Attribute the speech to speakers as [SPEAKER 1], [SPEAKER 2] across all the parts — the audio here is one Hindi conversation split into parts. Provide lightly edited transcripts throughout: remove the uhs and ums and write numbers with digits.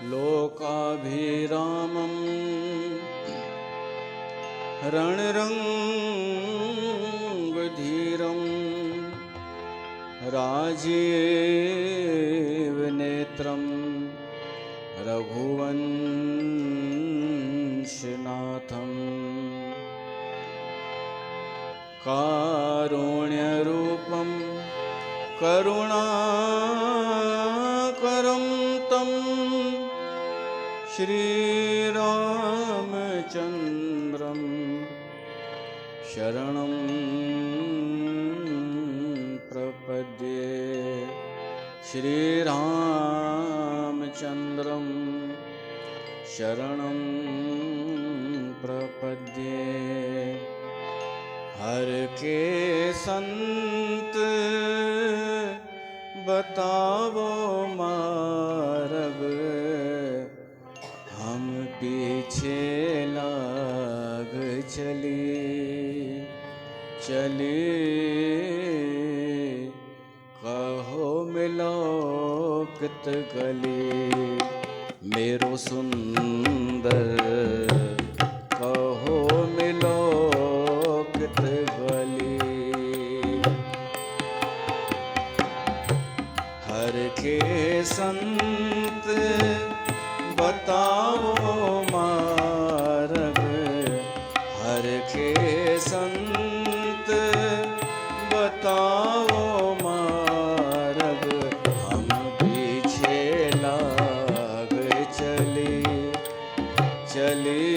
[SPEAKER 1] लोकाभिरामं रणरङ्गधीरं राजीवनेत्रं रघुवंशनाथं कारुण्यरूपं करुणाकरं तं श्रीरामचन्द्रं शरणं प्रपद्ये। श्रीरामचन्द्रं शरणं प्रपद्ये। हर के संत बतावो मार्ग, हम पीछे लाग चली चली। कहो मिलो कित गली मेरो सुंदर, कहो मिलो कित गली। हर के संत बताओ मार्ग, हर के संत बताओ मार्ग, हम पीछे लाग चली चली।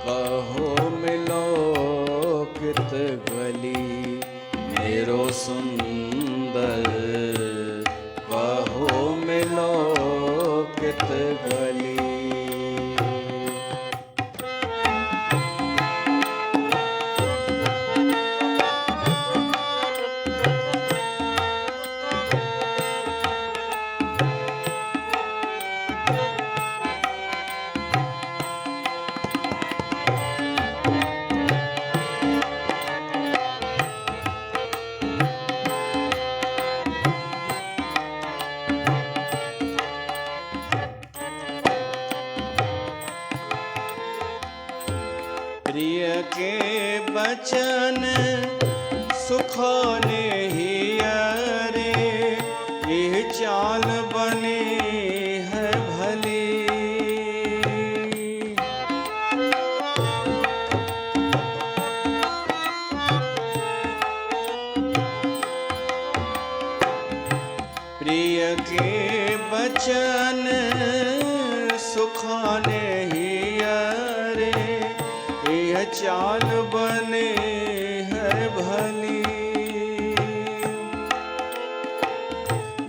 [SPEAKER 1] कहो मिलो कित गली मेरो सुंदर, कहो मिलो कित गली। प्रिय के बचन सुखाने ही अरे, यह चाल बनी है भली। प्रिय के बचन सुखाने ही अरे, यह चाल बने है भली।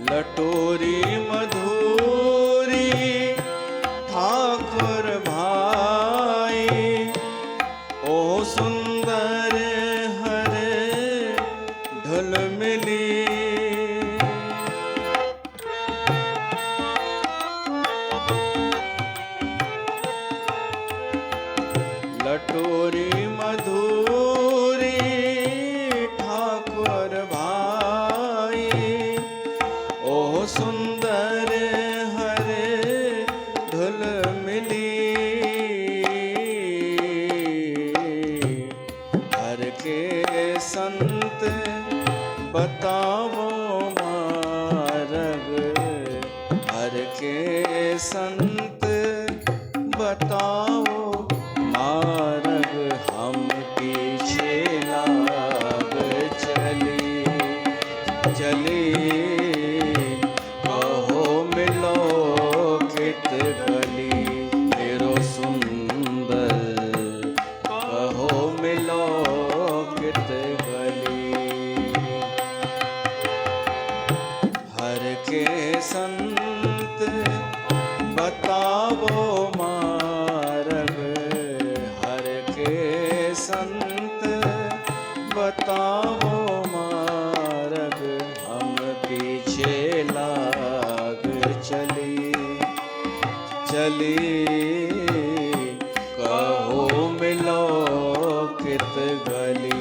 [SPEAKER 1] लटोरी मधुरी ठाकुर भाई, ओ सुंदर हर ढल मिली। लटोरी मधुरी ठाकुर भाई, ओ सुंदर हर धुल मिली। हर के संत बताओ मार्ग, हर के संत बताओ मार्ग, हम पीछे लाग चली चली। कहो मिलो कित गली मेरो सुंदर, कहो मिलो कित गली। हर के संत बताओ मार्ग, हर के संत बताओ मार्ग, हम पीछे लाग चली चली। कहो मिलो कित गली।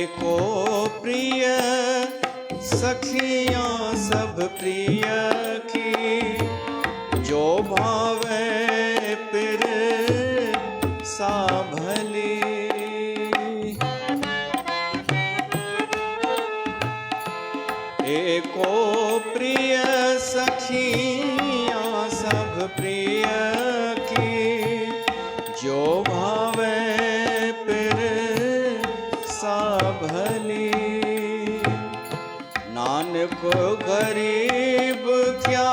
[SPEAKER 1] एको प्रिय सखियां सब प्रिय की, जो भावे पिर सा भली। एको प्रिय सखियां सब प्रिय की, जो भावे पिर सा भली। नानक गरीब क्या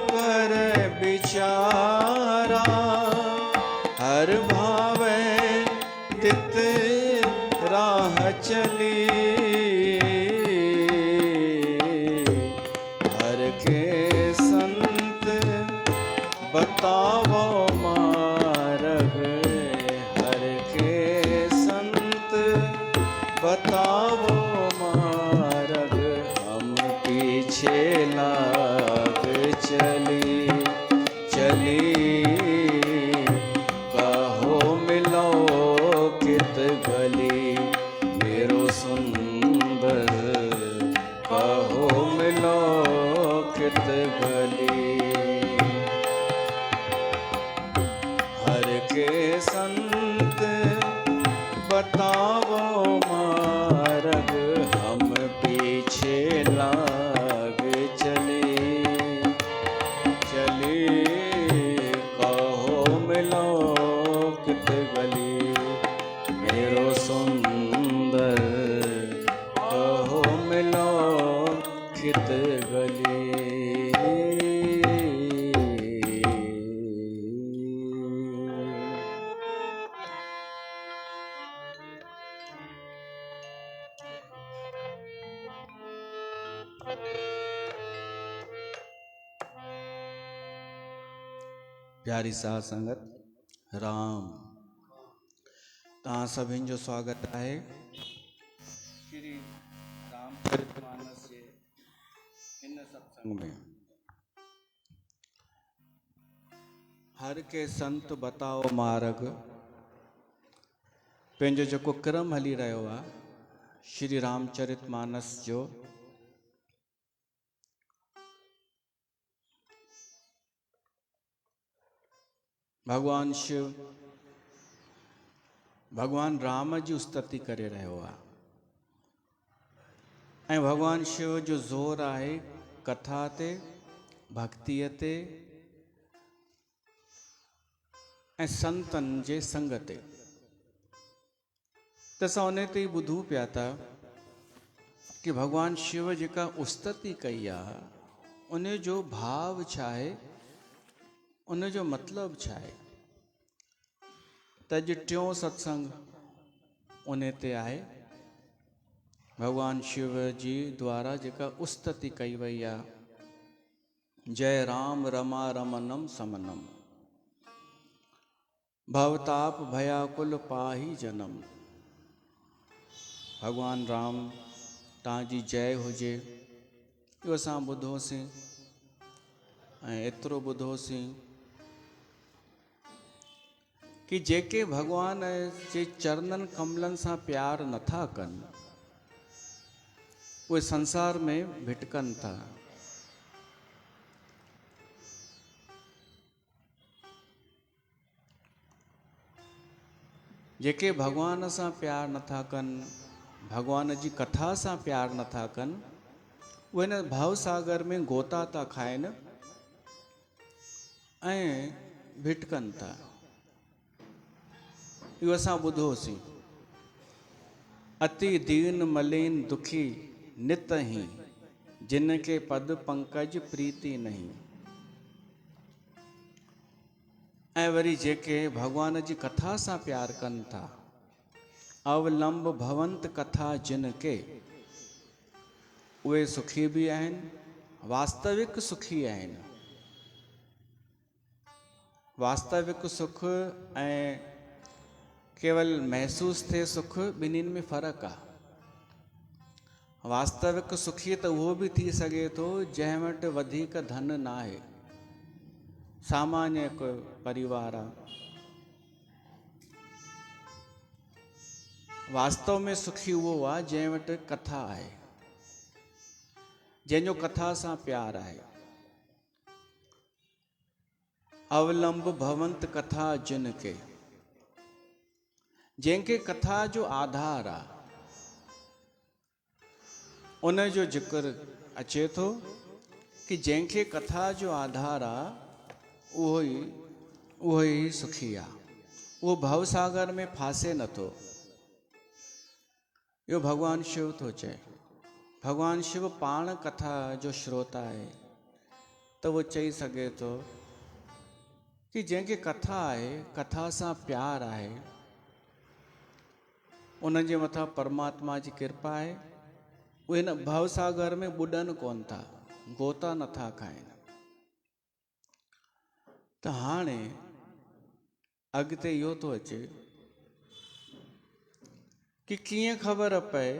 [SPEAKER 1] कर बिचारा, हर भावे तित राह चली। हर के संत बतावो मार्ग, हर के संत बतावो मार्ग, हम पीछे लाग चली चली। कहो मिलो कित गली मेरो सुंदर, कहो मिलो कित गली। हर के संत बतावो मार्ग, हम पीछे लाग चले चले। कहो मिलो कित गली मेरो सुंदर, कहो मिलो कित गली। प्यारी साध संगत राम, तव्हां सभिनि जो स्वागत आहे श्री रामचरितमानस जे हिन सत्संग में। हर के संत बताओ मार्ग, पंहिंजो जेको क्रम हली रहियो आहे श्री रामचरितमानस जो, भगवान शिव भगवान राम जी स्तुति करे रहियो आहे। ऐं भगवान शिव जो ज़ोर आहे कथा ते, भक्तीअ ते ऐं संतनि जे संग ते। त असां उन ते ई ॿुधूं पिया था कि भगवान शिव जेका स्तुति कई आहे उन जो भाव छा आहे, उन जो मतिलबु छा आहे। त अॼु टियों सत्संग उन ते आहे। भगवान शिव जी द्वारा जेका स्तुति कई वई आहे, जय राम रमा रमनम समनम, भवताप भयाकुल पाही जनम। भगवान राम तव्हांजी जय हुजे, इहो असां ॿुधोसीं ऐं एतिरो ॿुधोसीं कि जेके भगवान जे चरणनि कमलनि सां प्यार नथा कनि, उहे संसार में भिटकनि था। जेके भगवान सां प्यार नथा कनि, भगवान जी कथा सां प्यार नथा कनि, उहे हिन भव सागर में गोता था खाइनि ऐं भिटकनि था। इहो असां ॿुधोसीं। अति दीन मलिन दुखी नित ही, जिनके पद पंकज प्रीति नहीं। ऐं वरी जेके भगवान जी कथा सां प्यार कनि था, अवलंब भवंत कथा जिनके, उहे सुखी भी आहिनि, वास्तविक सुखी आहिनि। वास्तविक सुख ऐं केवल महसूस थे सुख, ॿिन्हिनि में फ़र्क़ु आहे। वास्तविक सुखी त उहो बि थी सघे थो जंहिं वटि वधीक धन न आहे, सामान्य कोई परिवार आहे। वास्तव में सुखी उहो आहे जंहिं वटि कथा आहे, जंहिंजो कथा सां प्यार आहे। अवलंब भवंत कथा जिन के, जंहिंखे कथा जो आधार आहे उन जो जिक्र अचे थो कि जंहिंखे कथा जो आधार आहे उहो ई सुखी आहे, उहो भवसागर में फासे नथो। इहो भगवान शिव थो चए। भगवान शिव पाण कथा जो श्रोता आहे, त उहो चई सघे थो कि जंहिंखे कथा आहे, कथा सां प्यार आहे, उन जे मथां परमात्मा जी कृपा आहे। उहे हिन भवसागर में ॿुॾनि कोन था, गोता नथा खाइनि। त हाणे अॻिते इहो थो अचे कि कीअं ख़बर पए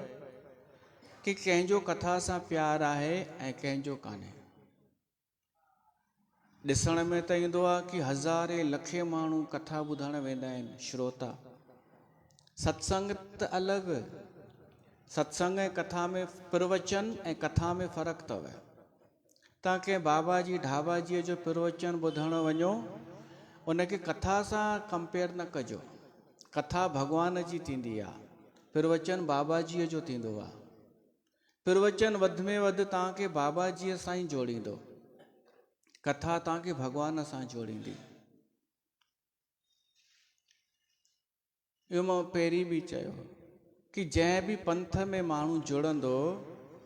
[SPEAKER 1] कि कंहिंजो कथा सां प्यार आहे ऐं कंहिंजो कान्हे। ॾिसण में त ईंदो आहे कि हज़ारे लखे माण्हू कथा ॿुधण वेंदा आहिनि, श्रोता। सत्संग त अलॻि, सत्संग ऐं कथा में, प्रवचन ऐं कथा में फ़र्क़ु अथव। तव्हां कंहिं बाबा जी ढाबा जीअ जो प्रवचन ॿुधण वञो, उनखे कथा सां कंपेयर न कजो। कथा भॻवान जी थींदी आहे, प्रवचन बाबा जीअ जो थींदो आहे। प्रवचन वधि में वधि तव्हांखे बाबा जीअ सां ई जोड़ींदो, कथा तव्हांखे भॻवान सां जोड़ींदी। इहो मां पहिरीं बि चयो कि जंहिं बि पंथ में माण्हू जुड़ंदो,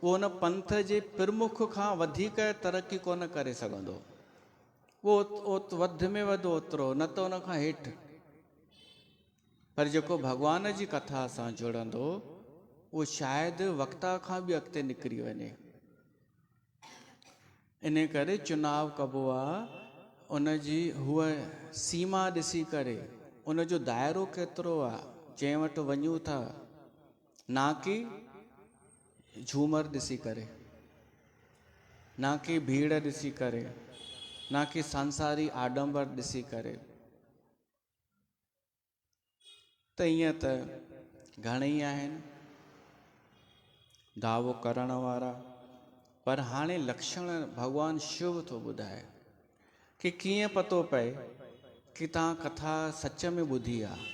[SPEAKER 1] उहो उन पंथ जे प्रमुख खां वधीक तरक़ी कोन करे सघंदो। उहो वधि में वधि ओतिरो, न त उन खां हेठि। पर जेको भॻवान जी कथा सां जुड़ंदो, उहो शायदि वक्ता खां बि अॻिते निकिरी वञे। इन करे चुनाव कबो आहे उन जी हूअ सीमा ॾिसी करे, उन जो दाइरो केतिरो आहे जंहिं वटि वञूं था, ना कि झूमर ॾिसी करे, ना कि भीड़ ॾिसी करे, ना कि संसारी आडंबर ॾिसी करे। त ईअं त घणेई आहिनि दावो करण वारा, पर हाणे लक्षण भॻवान शिव थो ॿुधाए कि कीअं पतो पए कि तव्हां कथा सच में ॿुधी आहे,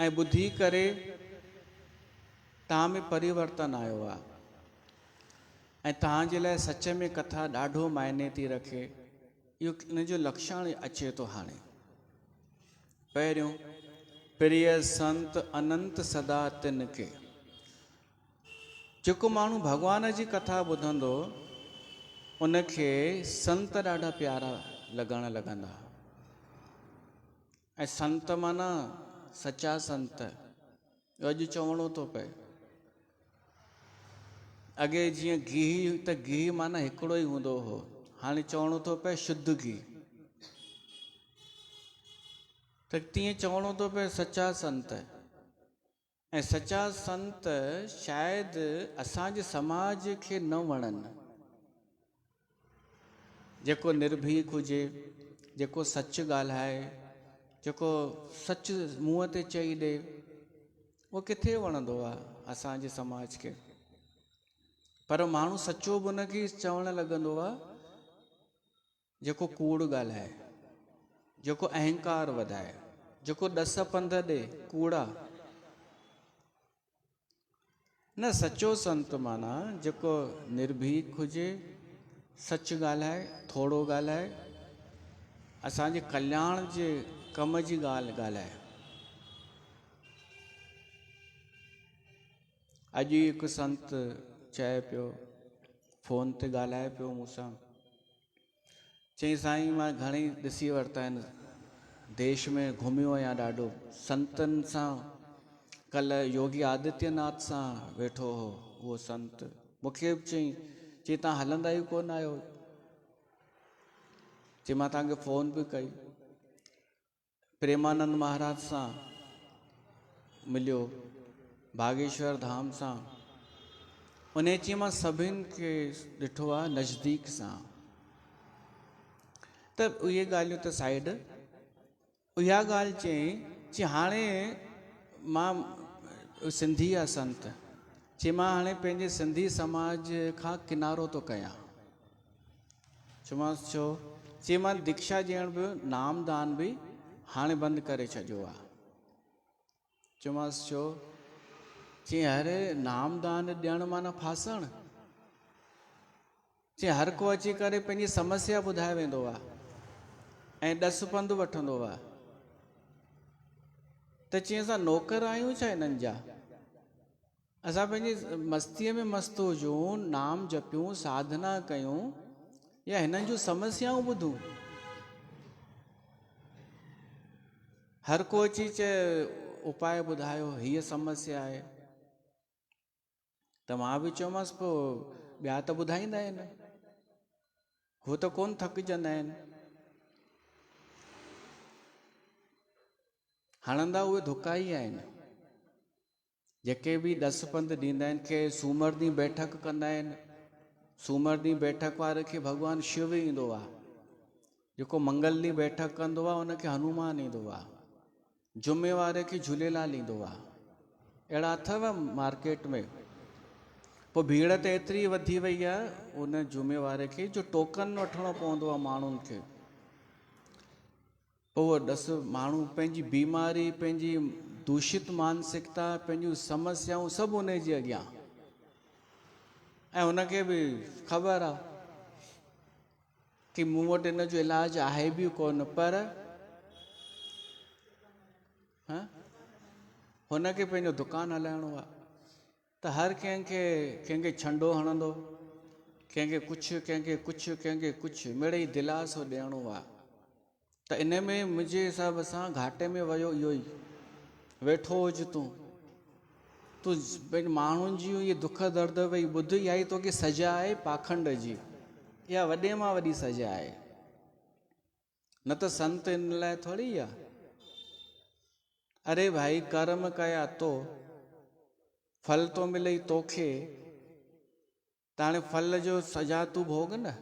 [SPEAKER 1] ऐं ॿुधी करे तव्हां में परिवर्तन आयो आहे, ऐं तव्हांजे लाइ सच में कथा ॾाढो मायने थी रखे। इहो इन जो लक्षण अचे थो हाणे। पहिरियों, प्रिय संत अनंत सदा तिन के। जेको माण्हू भॻवान जी कथा ॿुधंदो, उनखे संत ॾाढा प्यारा लॻण लॻंदा। ऐं संत माना सचा संत, अॼु चवणो थो पए। अॻे जीअं गिह, त गिह माना हिकिड़ो ई हूंदो हो, हाणे चवणो थो पए शुद्ध गिह। त तीअं चवणो थो पए सचा संत। ऐं सचा संत शायदि असांजे समाज खे न वणनि। जेको निर्भीक हुजे, जेको सच ॻाल्हाए, जेको सच मुंहं ते चई ॾे, उहो किथे वणंदो आहे असांजे समाज खे। पर माण्हू सचो बि उनखे चवणु लॻंदो आहे जेको कूड़ ॻाल्हाए, जेको अहंकार वधाए, जेको ॾस पंध ॾे, कूड़ा। न, सचो संत माना जेको निर्भीक हुजे, सच ॻाल्हाए, थोरो ॻाल्हाए, असांजे कल्याण जे कम जी ॻाल्हि ॻाल्हाए। अॼु हिकु संत चए पियो, फोन ते ॻाल्हाए पियो मूंसां, चई साईं मां घणेई ॾिसी वरिता आहिनि, देश में घुमियो आहियां ॾाढो, संतनि सां। कल्ह योगी आदित्यनाथ सां वेठो हो उहो संत, मूंखे बि चई तव्हां हलंदा ई कोन आहियो। चई मां तव्हांखे फ़ोन बि कई। प्रेमानंद महाराज सां मिलियो, बागेश्वर धाम सां। उन चई मां सभिनि खे ॾिठो आहे नज़दीक सां। त उहे ॻाल्हियूं त साइड, इहा ॻाल्हि चई चई हाणे मां सिंधी आहे संत, चई मां हाणे पंहिंजे सिंधी समाज खां किनारो थो कयां। चयोमांसि छो? चई मां दीक्षा ॾियण बि नामदान बि हाणे बंदि करे छॾियो आहे। चयोमांसि छो? चई अरे नामदान ॾियणु माना फासण। चई हर को अची करे पंहिंजी समस्या ॿुधाए वेंदो आहे ऐं ॾसु पंधु वठंदो आहे। त चई असां नौकर आहियूं छा हिननि जा? असां पंहिंजी मस्तीअ में मस्त हुजूं, नाम जपियूं, साधना कयूं, या हिननि जूं समस्याऊं ॿुधूं? हर को अची चए उपाय ॿुधायो, हीअ समस्या आहे। त मां बि चयोमांसि पोइ ॿिया त ॿुधाईंदा आहिनि, हू त कोन थकिजंदा आहिनि। हणंदा उहे धुका ई आहिनि जेके बि ॾसु पंधु ॾींदा आहिनि। के सूमर ॾींहुं बैठक कंदा आहिनि, सूमर ॾींहुं बैठक वारे खे भॻवानु शिव ईंदो आहे, जेको मंगल ॾींहुं बैठक कंदो आहे उनखे हनुमान ईंदो आहे, जुमे वारे खे झूलेलाल ईंदो आहे। अहिड़ा अथव मार्केट में। पोइ भीड़ त एतिरी वधी वई आहे उन जुमे वारे खे जो टोकन वठिणो पवंदो आहे माण्हुनि खे। पोइ उहो ॾसु माण्हू पंहिंजी बीमारी, पंहिंजी दूषित मानसिकता, पंहिंजूं समस्याऊं सभु उन जे अॻियां, ऐं उनखे बि ख़बर आहे कि मूं वटि इन जो इलाजु आहे बि कोन, पर हुनखे पंहिंजो दुकानु हलाइणो आहे। त हर कंहिंखे छंडो हणंदो, कंहिंखे कुझु, कंहिंखे कुझु, कंहिंखे कुझु, मिड़ेई दिलासो ॾियणो आहे। त इन में मुंहिंजे हिसाब सां घाटे में वियो इहो ई, वेठो हुज तूं पंहिंजे माण्हुनि जी इहे दुख दर्द भई ॿुध, इहा ई तोखे सज़ा आहे पाखंड जी, इहा वॾे मां वॾी सज़ा आहे। न त संत इन लाइ थोरी आहे। अरे भाई कर्म कया तो फल तो मिले तोखे, त हाणे फल जो सज़ा तूं भोग न।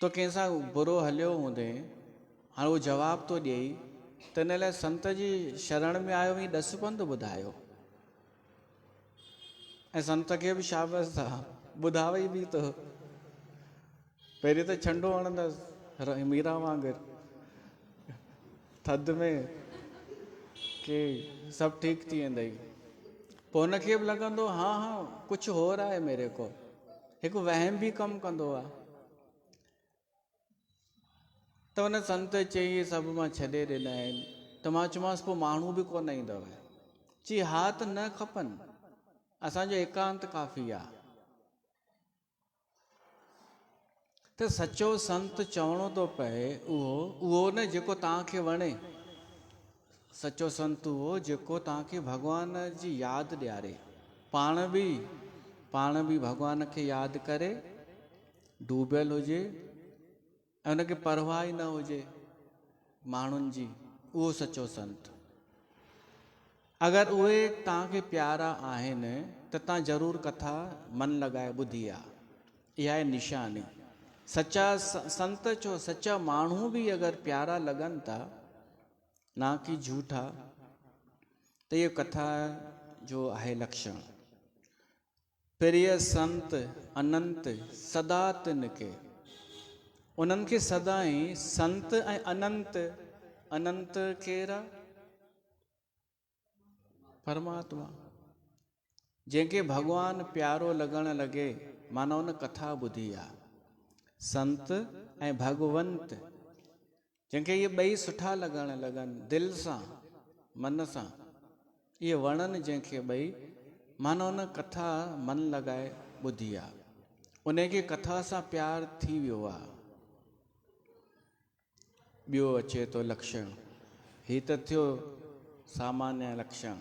[SPEAKER 1] तो कंहिंसां बुरो हलियो हूंदे, हाणे उहो जवाबु थो ॾिए, त इन लाइ संत जी शरण में आयो वई ॾसु पंधु ॿुधायो, ऐं संत खे बि शाबस आहे, ॿुधावे बि थो। पहिरीं त छंडो हणंदसि मीरा वांगुरु थधि में कि सभु ठीकु थी वेंदई। पोइ हुनखे बि लॻंदो हाँ हाँ कुझु हो रहा है मेरे को, हिकु वहम बि कमु कंदो आहे। त हुन संत चई सभु मां छॾे ॾिना आहिनि। त मां चयोमांसि पोइ माण्हू बि कोन ईंदव? चई हा त न खपनि, असांजो एकांत काफ़ी आहे। त सचो संत चवणो थो पए उहो न जेको तव्हांखे वणे। सचो संत उहो जेको तव्हांखे भॻवान जी यादि ॾियारे, पाण बि भॻवान खे यादि करे डूबियल हुजे, ऐं उनखे परवाह ई न हुजे माण्हुनि जी, उहो सचो संत। अगरि उहे तव्हांखे प्यारा आहिनि त तव्हां ज़रूरु कथा मन लॻाए ॿुधी आहे, इहा आहे निशानी। सचा संत छो, सचा माण्हू बि अगरि प्यारा लॻनि था, ना कि झूठा, त इहो कथा जो आहे लक्षण। प्रिय संत अनंत सदा तिन के, उन्हनि खे सदा ई संत ऐं अनंत। अनंत केरु आहे? परमात्मा। जंहिंखे भॻवानु प्यारो लॻण लॻे, माना उन कथा ॿुधी आहे। संत ऐं भगवंत, जंहिंखे इहे ॿई सुठा लॻण लॻनि, दिलि सां मन सां इहे वणनि जंहिंखे ॿई, माना उन कथा मन लॻाए ॿुधी आहे, उनखे कथा सां प्यारु थी वियो आहे। ॿियो अचे थो लक्षण, ही त थियो सामान्य लक्षण।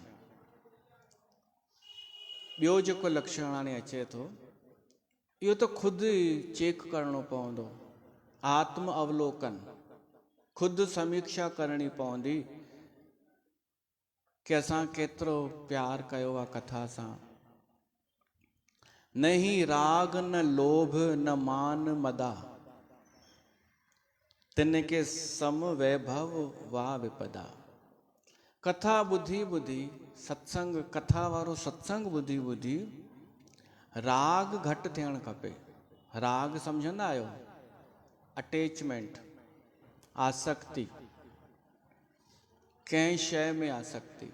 [SPEAKER 1] ॿियो जेको लक्षण हाणे अचे थो, इहो त ख़ुदि चेक करणो पवंदो, आत्म अवलोकन, ख़ुदि समीक्षा करणी पवंदी कि असां केतिरो प्यारु कयो आहे कथा सां। न ही राग न लोभ न मान मदा, तिन के सम वैभव वा विपदा। कथा ॿुधी ॿुधी सत्संग कथा वारो सत्संग ॿुधी ॿुधी राग घटि थियणु खपे। राग सम्झंदा आहियो? अटैचमेंट, आसक्ति, कंहिं शइ में आसक्ति।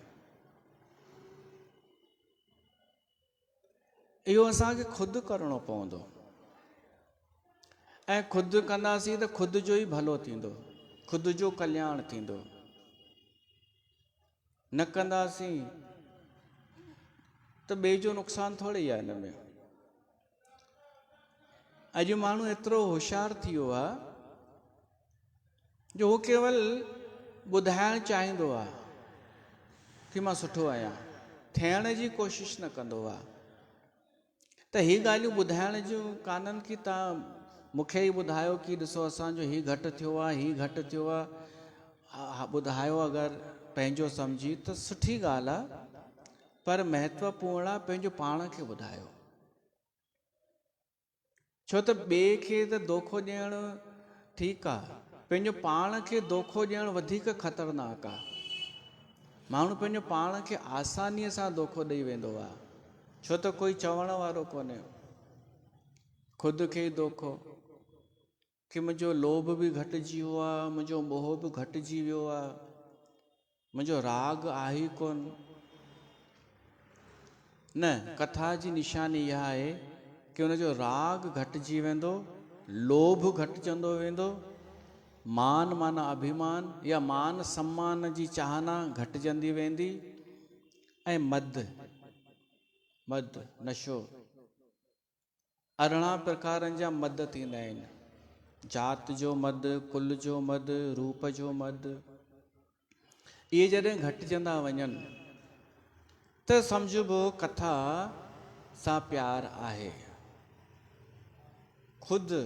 [SPEAKER 1] इहो असांखे ख़ुदि करिणो पवंदो ऐं ख़ुदि कंदासीं त ख़ुदि जो ई भलो थींदो, ख़ुदि जो कल्याण थींदो। न कंदासीं त ॿिए जो नुक़सानु थोड़ी आहे हिन में। अॼु माण्हू एतिरो होशियारु थी वियो आहे जो उहो केवल ॿुधाइणु चाहींदो आहे कि मां सुठो आहियां, थियण जी कोशिशि न कंदो आहे। त ही ॻाल्हियूं ॿुधाइण जूं कान्हनि कि तव्हां मूंखे ई ॿुधायो कि ॾिसो असांजो ही घटि थियो आहे, ही घटि थियो आहे। ॿुधायो अगरि पंहिंजो सम्झी त सुठी ॻाल्हि आहे, पर महत्वपूर्ण आहे पंहिंजो पाण खे ॿुधायो। छो त ॿिए खे त दोखो ॾियणु ठीकु आहे, पंहिंजो पाण खे दोखो ॾियणु वधीक ख़तरनाक आहे। माण्हू पंहिंजो पाण खे आसानीअ सां दोखो ॾेई वेंदो आहे, छो त कोई चवण वारो कोन्हे। ख़ुदि खे ई दोखो कि मुंहिंजो लोभ बि घटिजी वियो आहे, मुंहिंजो मोह बि घटिजी वियो आहे, मुंहिंजो राग आहे ई कोन। न, कथा जी निशानी इहा आहे कि हुनजो राग घटिजी वेंदो, लोभ घटिजंदो वेंदो, मान माना अभिमान या मान सम्मान जी चाहना घटिजंदी वेंदी, ऐं मद नशो 18 प्रकारनि जा मद थींदा आहिनि। जात जो मद, कुल जो मद, रूप जो मद। इहे जॾहिं घटिजंदा वञनि त सम्झबो कथा सां प्यार आहे। ख़ुदि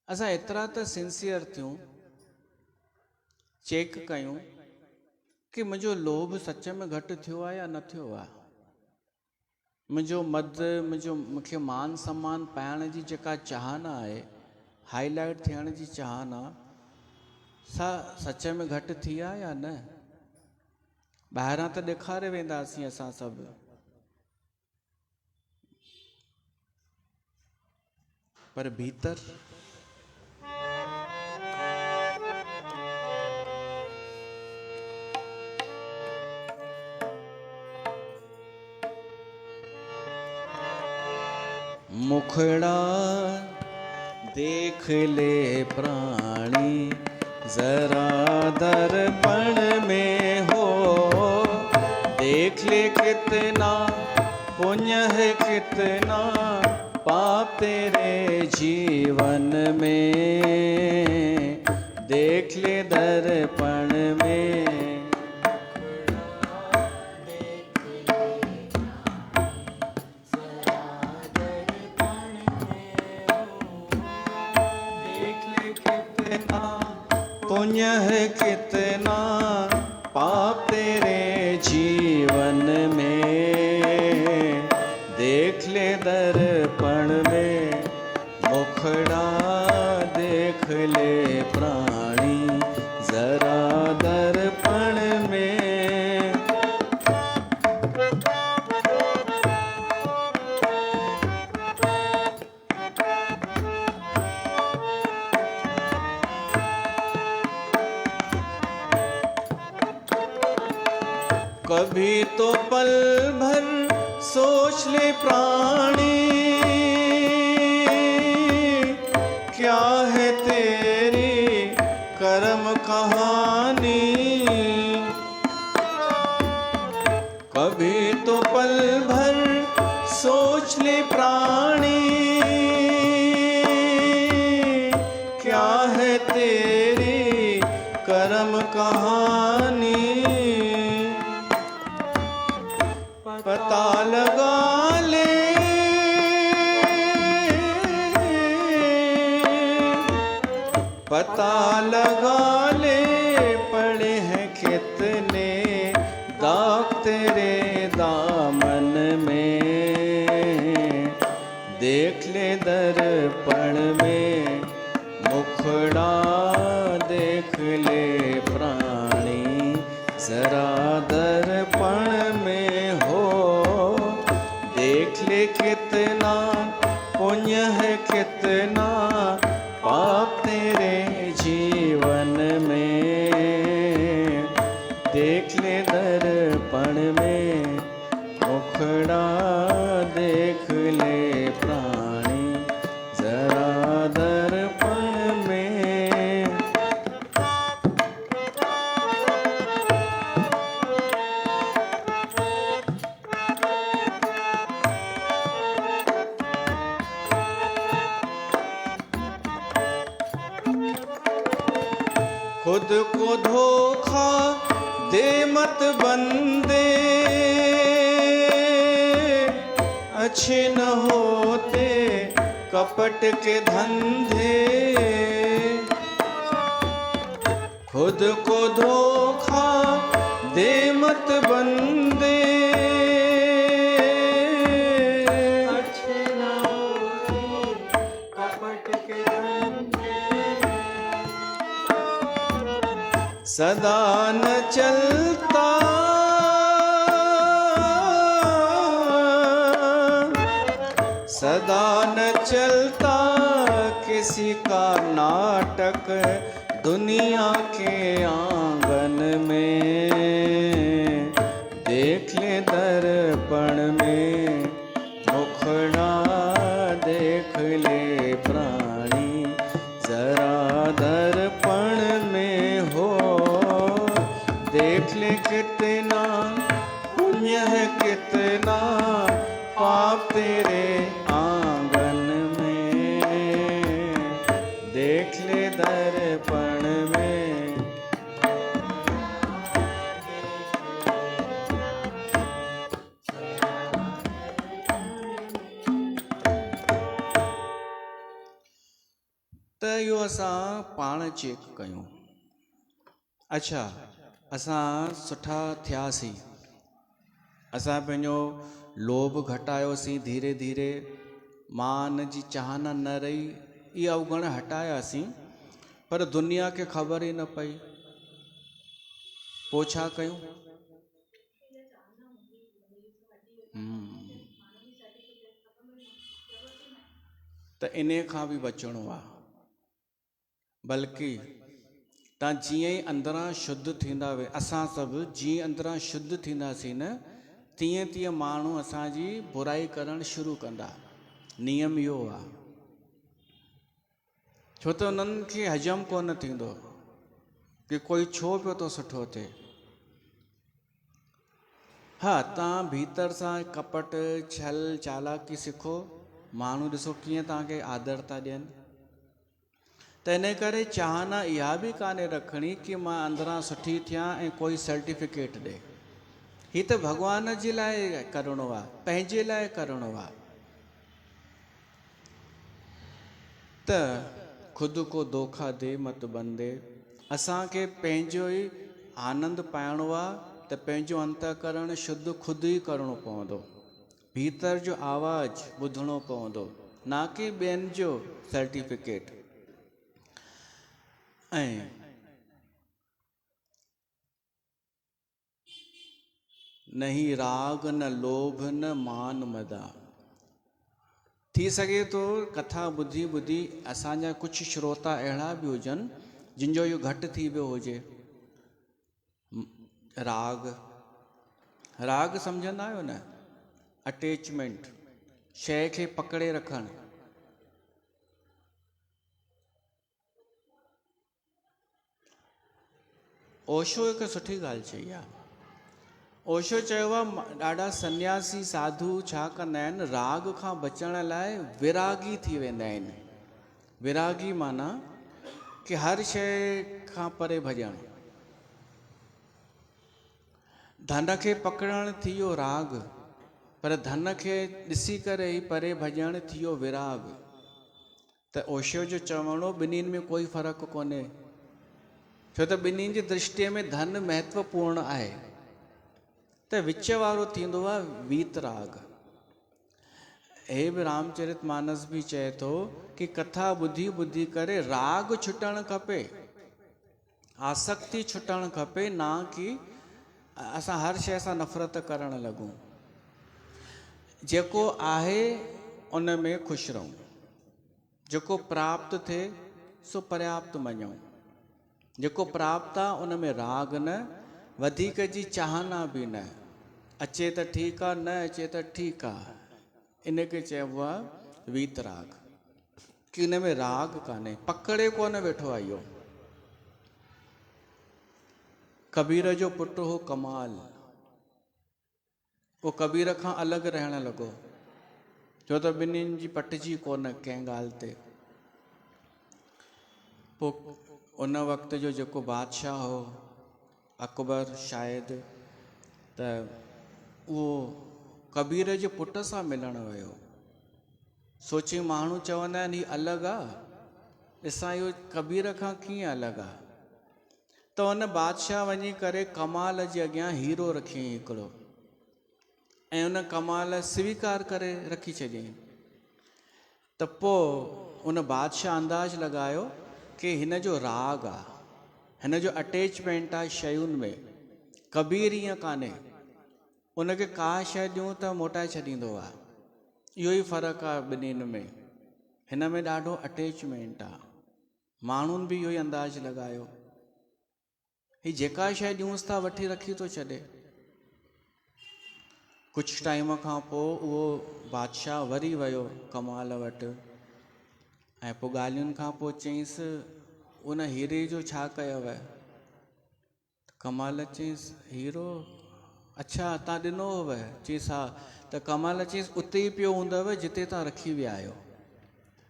[SPEAKER 1] असां एतिरा त सिंसियर थियूं, चेक कयूं कि मुंहिंजो लोभ सच में घटि थियो आहे या न थियो आहे। मुंहिंजो मद, मूंखे मान सम्मान पाइण जी जेका चाहना आहे, हाईलाइट थियण जी चाहना, सा सच में घटि थी आहे या न। ॿाहिरां त ॾेखारे वेंदासीं असां सभु, पर भीतर मुखड़ा देख ले प्राणी जरा दर्पण में हो, देख ले कितना पुण्य है, कितना पाप तेरे जीवन में, देख ले दर्पण में। पुण्य है कितना पाप तेरे जीवन में, देख ले दर्पण में। मुखड़ा देख ले प्राणी जरा दर्पण में। कभी तो पल भर सोच ले प्राणी, क्या है तेरी कर्म कहानी। कभी तो पल भर सोच ले प्राणी, क्या है तेरी कर्म कहानी। पता लगा ले, पता लगा ले, पड़े हैं कितने दाग तेरे दामन में, देख ले दर्पण में। मुखड़ा देख ले प्राणी जरा दर्पण में हो, देख ले कितना पुण्य है कितना पाप तेरे जीवन में, देख ले दर्पण में मुखड़ा देख ले प्राणी जरा दर्पण में। खुद को धोखा दे मत बंदे, अच्छे न होते कपट के धंधे। खुद को धोखा दे मत बंदे, अच्छे न होते कपट के धंधे। सदा न चलता सदा न चलता किसी का नाटक दुनिया के आंगन में, देख ले दर्पण में मुखड़ा देख ले प्राणी जरा दर्पण में हो, देख ले कितना पुण्य है कितना पाप तेरे आंगन में, देख ले दर्पण में। त इहो असां पाण चेक कयूं। अच्छा, असां सुठा थियासीं, असां पंहिंजो लोभ घटायोसीं, धीरे धीरे मान जी चाहना न रही, इहे अवगुण हटायासीं, पर दुनिया खे ख़बर ई न पई, पोइ छा कयूं? त इन खां बि बचिणो आहे। बल्कि तव्हां जीअं ई अंदरां शुद्ध थींदा वे, असां सभु जीअं अंदरां शुद्ध थींदासीं न, तीअं तीअं माण्हू असांजी बुराई करणु शुरू कंदा। नियम इहो आहे, छो त उन्हनि खे हजम कोन थींदो कि कोई छो पियो थो सुठो थिए। हा, तव्हां भीतर सां कपट छल चालाकी सिखो, माण्हू ॾिसो कीअं तव्हांखे आदर था ॾियनि। त इन करे चाहना इहा बि कान्हे रखणी कि मां अंदरां सुठी थियां ऐं कोई सर्टिफिकेट ॾे। ही त भॻवान जे लाइ करिणो आहे, पंहिंजे लाइ करिणो आहे। त ख़ुदि को धोखा दे मत बंदे, असांखे पंहिंजो ई आनंद पाइणो आहे, त पंहिंजो अंतःकरण शुद्ध ख़ुदि ई करिणो पवंदो, भीतर जो आवाज़ ॿुधणो पवंदो, ना कि ॿियनि जो सर्टिफिकेट। ऐं नहीं राग न लोभ न मान मदा। थी सघे तो कथा ॿुधी ॿुधी असांजा कुझु श्रोता अहिड़ा बि हुजनि जिन जो इहो घटि थी वियो हुजे। राग, राग सम्झंदा आहियो न? अटैचमेंट, शइ खे पकड़े रखणु। ओशो हिकु सुठी ॻाल्हि चई आहे। ओशो चयो आहे ॾाढा सन्यासी साधु छा कंदा आहिनि, राग खां बचण लाइ विरागी थी वेंदा आहिनि। विरागी माना कि हर शइ खां परे भॼणु। धन खे पकड़णु थी वियो राग, पर धन खे ॾिसी करे ई परे भॼणु थी वियो विराग। त ओशो जो चवणो ॿिन्हिनि में कोई फ़र्क़ु कोन्हे, छो त ॿिन्हिनि जी दृष्टिअ में धन महत्वपूर्ण आहे। त विच वारो थींदो आहे वीतराग। हे बि रामचरितमानस भी चए थो कि कथा ॿुधी ॿुधी करे राग छुटणु खपे, आसक्ति छुटणु खपे, ना कि असां हर शइ सां नफ़रत करणु लॻूं। जेको आहे उन में ख़ुशि रहूं, जेको प्राप्त थिए सो पर्याप्त मञूं, जेको प्राप्त आहे उन में राग न, वधीक जी चाहना बि न, अचे त ठीकु आहे, न अचे त ठीकु आहे, इन खे चइबो आहे वीतराग, कि इन में राग कान्हे, पकड़े कोन वेठो आहे। इहो कबीर जो पुटु हो कमाल, वो कबीर खां अलॻि रहणु लॻो, छो त ॿिन्हिनि जी पटिजी कोन कंहिं ॻाल्हि ते। पोइ उन वक़्त जो जेको बादशाह हो अकबर शायदि, त उहो कबीर जे पुट सां मिलणु वियो। सोची माण्हू चवंदा आहिनि हीउ अलॻि आहे, ॾिसां इहो कबीर खां कीअं अलॻि आहे। त हुन बादशाह वञी करे कमाल जे अॻियां हीरो रखियईं हिकिड़ो, ऐं उन कमाल स्वीकार करे रखी छॾियईं। त पोइ उन बादशाह अंदाज़ लॻायो कि हिन जो राग आहे, हिन जो अटैचमेंट आहे शयुनि में। कबीर ईअं कान्हे, उनखे का शइ ॾियूं त मोटाए छॾींदो आहे। इहो ई फ़र्क़ु आहे ॿिन्हिनि में, हिन में ॾाढो अटैचमेंट आहे। माण्हुनि बि इहो ई अंदाज़ लॻायो, हीअ जेका शइ ॾियूंसि था वठी रखी थो छॾे। कुझु टाइम खां पोइ उहो बादशाह वरी वियो कमाल वटि, ऐं पोइ ॻाल्हियुनि खां पोइ चयईंसि उन हीरे जो छा कयव? कमाल चयईंसि हीरो, अच्छा तव्हां ॾिनो हुव? चयईंसि हा। त कमाल चयईंसि उते ई पियो हूंदव जिते तव्हां रखी विया आहियो,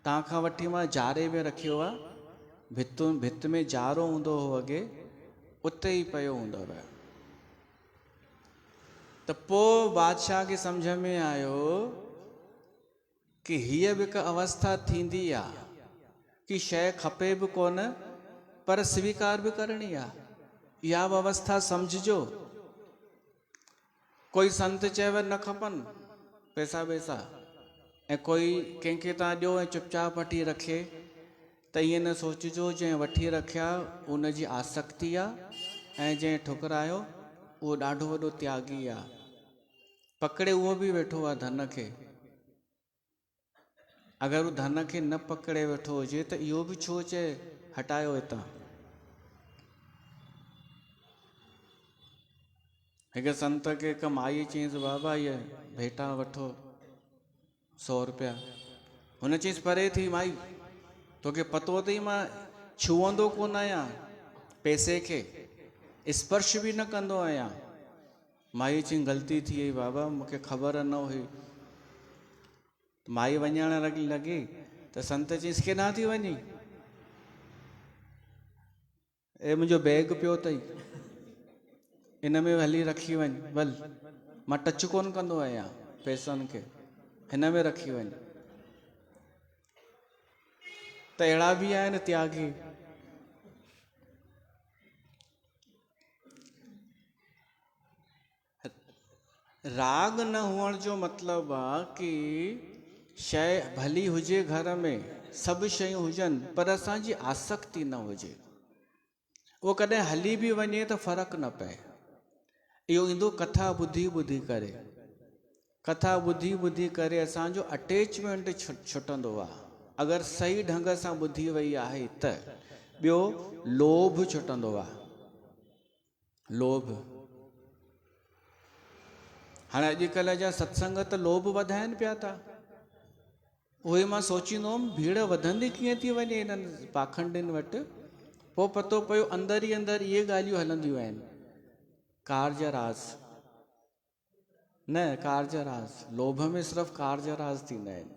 [SPEAKER 1] तव्हां खां वठी मां जारे में रखियो आहे, भित में जारो हूंदो हो अॻे, उते ई पियो हूंदव। त पोइ बादशाह खे सम्झ में आयो कि हीअ बि हिकु अवस्था थींदी आहे कि शइ खपे बि कोन पर स्वीकार बि करणी आहे। इहा बि अवस्था सम्झिजो। कोई संत चयव न खपनि पैसा वैसा, ऐं कोई कंहिंखे तव्हां ॾियो ऐं चुपचाप वठी रखे, त ईअं न सोचिजो जंहिं वठी रखिया उन जी आसक्ति आहे, ऐं जंहिं ठुकरायो उहो ॾाढो वॾो त्यागी आहे। पकड़े उहो बि वेठो आहे धन खे, अगरि उहो धन खे न पकड़े वेठो हुजे त इहो बि छो चए हटायो हितां। हिकु संत खे हिकु माई चयईंसि बाबा इहे भेटा वठो 100 रुपया। हुन चयईंसि परे थी माई, तोखे पतो अथई मां छुअंदो कोन आहियां, पैसे खे स्पर्श बि न कंदो आहियां। माई चई ग़लती थी वई बाबा, मूंखे ख़बर न हुई। माई वञण लॻी त संत चयईंसि केॾांहुं थी वञी? ए मुंहिंजो बैग पियो अथई, इन में हली रखी वञ, भल मां टच कोन कंदो आहियां पैसनि खे, हिन में रखी वञ। त अहिड़ा बि आहिनि त्यागी। राग न हुअण जो मतिलबु आहे कि शइ भली हुजे, घर में सभु शयूं हुजनि, पर असांजी आसक्ति न हुजे। उहो कॾहिं हली बि वञे त फ़र्क़ु न पए। इहो ईंदो कथा ॿुधी ॿुधी करे। कथा ॿुधी ॿुधी करे असांजो अटैचमेंट छुटंदो आहे। अगरि सही ढंग सां ॿुधी वई आहे त। ॿियो लोभ छुटंदो आहे, लोभ। हाणे अॼुकल्ह जा सत्संग त लोभ वधाइनि पिया था। उहे मां सोचींदो हुअमि भीड़ वधंदी कीअं थी वञे इन्हनि पाखंडियुनि वटि। पोइ पतो पियो अंदरि ई अंदरि इहे ॻाल्हियूं हलंदियूं आहिनि। कार्य रास न, कार्य रास, लोभ में सिर्फ़ु कार्य रास थींदा आहिनि।